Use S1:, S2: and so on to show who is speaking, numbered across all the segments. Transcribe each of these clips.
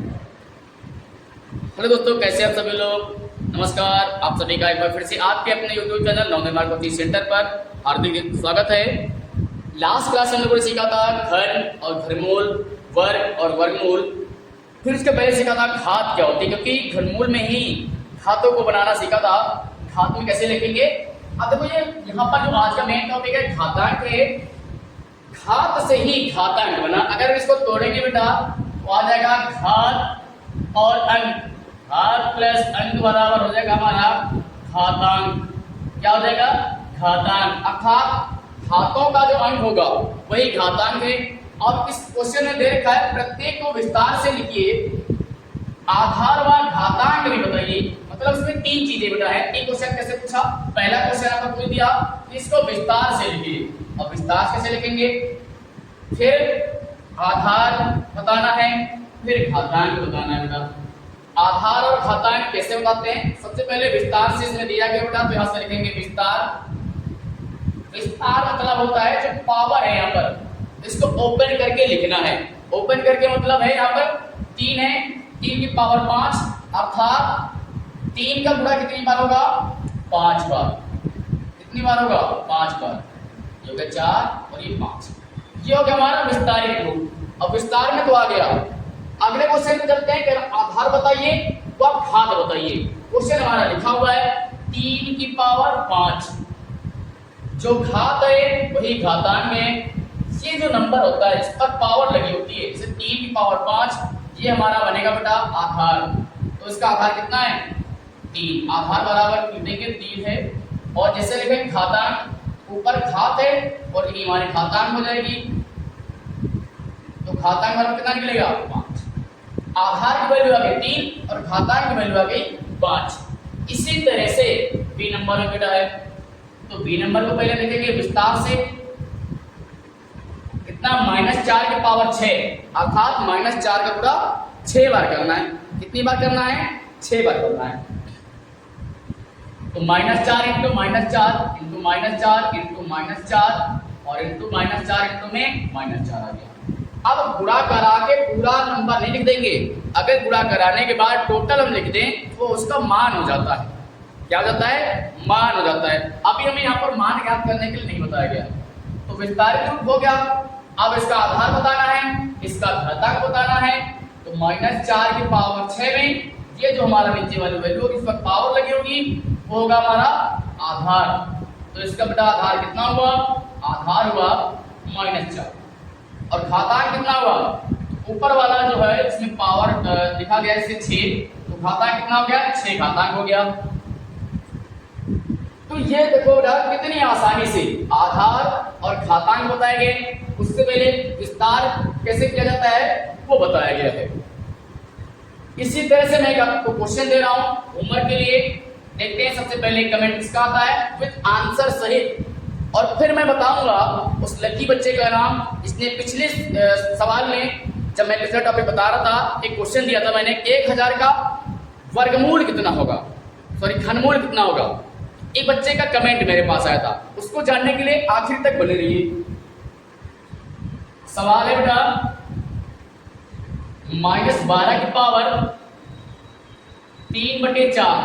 S1: Hello दोस्तों, कैसे आप सभी लोग। नमस्कार, आप सभी का एक बार फिर से आपके अपने YouTube चैनल नवोदय मार्ग कोचिंग सेंटर पर हार्दिक स्वागत है। लास्ट क्लास में हम लोगों ने सीखा था घन और घनमूल, वर्ग और वर्गमूल। फिर उसके पहले सीखा था घात क्या होती है, क्योंकि घनमूल में ही घातों को बनाना सीखा था। घात में कैसे लिखेंगे। अब देखो, ये यहाँ पर जो आज का मेन टॉपिक है घातांक है। घात से ही घातांक बना। अगर इसको तोड़ेंगे बेटा तो आ जाएगा घात और अंक। घात प्लस अंक बराबर हो जाएगा हमारा घातांक। क्या हो जाएगा? घातांक। अर्थात घातों का जो अंक होगा वही घातांक है। और इस क्वेश्चन में दे रखा है प्रत्येक को विस्तार से लिखिए, आधार व घातांक भी बताइए। मतलब इसमें तीन चीजें बेटा है। एक क्वेश्चन कैसे पूछा, पहला क्वेश्चन आपको पूछ दिया कि इसको विस्तार से लिखिए। और विस्तार कैसे लिखेंगे, फिर आधार बताना है, फिर घातांक बताना है बेटा। आधार और घातांक कैसे बताते हैं? सबसे पहले विस्तार से इसमें दिया गया बेटा, तो यहां से लिखेंगे विस्तार। विस्तार मतलब होता है जो पावर है, यहाँ पर इसको ओपन करके लिखना है। ओपन करके मतलब है यहाँ पर 3 है, 3 की पावर 5, अर्थात 3 का गुणा कितनी बार होगा? 5 बार। कितनी बार होगा? 5 बार। ये हो गया 4 और ये 5। ये हो गया हमारा विस्तारित रूप। अब विस्तार में तो आ गया। अगले क्वेश्चन में चलते हैं कि आधार बताइए तो आप घात बताइए। क्वेश्चन हमारा लिखा हुआ है 3 की पावर 5। जो घात है वही घातांक है। ये जो नंबर होता है इस पर पावर लगी होती है, जैसे 3 की पावर 5, ये हमारा बनेगा बेटा आधार। तो इसका आधार कितना है? 3। आधार बराबर देंगे 3 है। और जैसे लिखेंगे घातांक, ऊपर घात है और ये हमारी घातांक हो जाएगी। तो घातांक बराबर कितना निकलेगा? 5। आधार की वैल्यू आ गई 3 और घातांक की वैल्यू आ गई 5। इसी तरह से बी नंबर में बेटा है, तो बी नंबर को पहले लिखेंगे विस्तार से। कितना? -4 की पावर 6, अर्थात -4 का गुणा 6 बार करना है। कितनी बार करना है? 6 बार करना है। तो -4 इंटू -4 इंटू -4 इंटू -4 और इंटू -4 इंटू में -4 आ गया। अब गुणा करा के पूरा नंबर नहीं लिख देंगे। अगर गुणा कराने के बाद टोटल हम लिख दें तो उसका मान हो जाता है। क्या हो जाता है? मान हो जाता है। अभी हमें यहाँ पर मान ज्ञात करने के लिए नहीं बताया गया। तो विस्तारित रूप हो गया। अब इसका आधार बताना है, इसका घातांक बताना है। तो -4 की पावर 6 में ये जो हमारा नीचे वाली वैल्यू होगी, इस पर पावर लगी होगी, वो होगा हमारा आधार। तो इसका बेटा आधार कितना हुआ? आधार हुआ -4। और घातांक कितना हुआ? ऊपर वाला जो है इसमें पावर लिखा गया है इसे 6, तो घातांक कितना हो गया? 6 घातांक हो गया। तो ये देखो बेटा कितनी आसानी से आधार और घातांक बताए गए। उससे पहले विस्तार कैसे किया जाता है वो बताया गया है। इसी तरह से मैं आपको क्वेश्चन दे रहा हूं होमवर्क के लिए। देखते हैं सबसे पहले कमेंट किसका आता है विद आंसर सहित, और फिर मैं बताऊंगा उस लकी बच्चे का नाम। इसने पिछले सवाल में, जब मैं पिछला टॉपिक बता रहा था, एक क्वेश्चन दिया था मैंने, 1000 का वर्गमूल कितना होगा, सॉरी घनमूल कितना होगा। एक बच्चे का कमेंट मेरे पास आया था। उसको जानने के लिए आखिर तक बने रहिए। सवाल है बेटा -12 की पावर 3/4।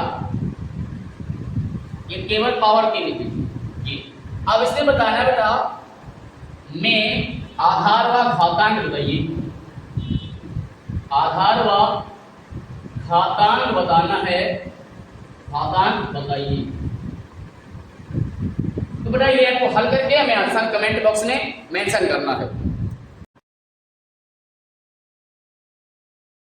S1: ये केवल पावर 3 लिखी। अब इसने बताना है बेटा में आधार व घातांक बताइए। आधार व घातांक बताना है। घातांक बताइए। तो बेटा ये आपको हल करके हमें आंसर कमेंट बॉक्स में मेंशन करना है।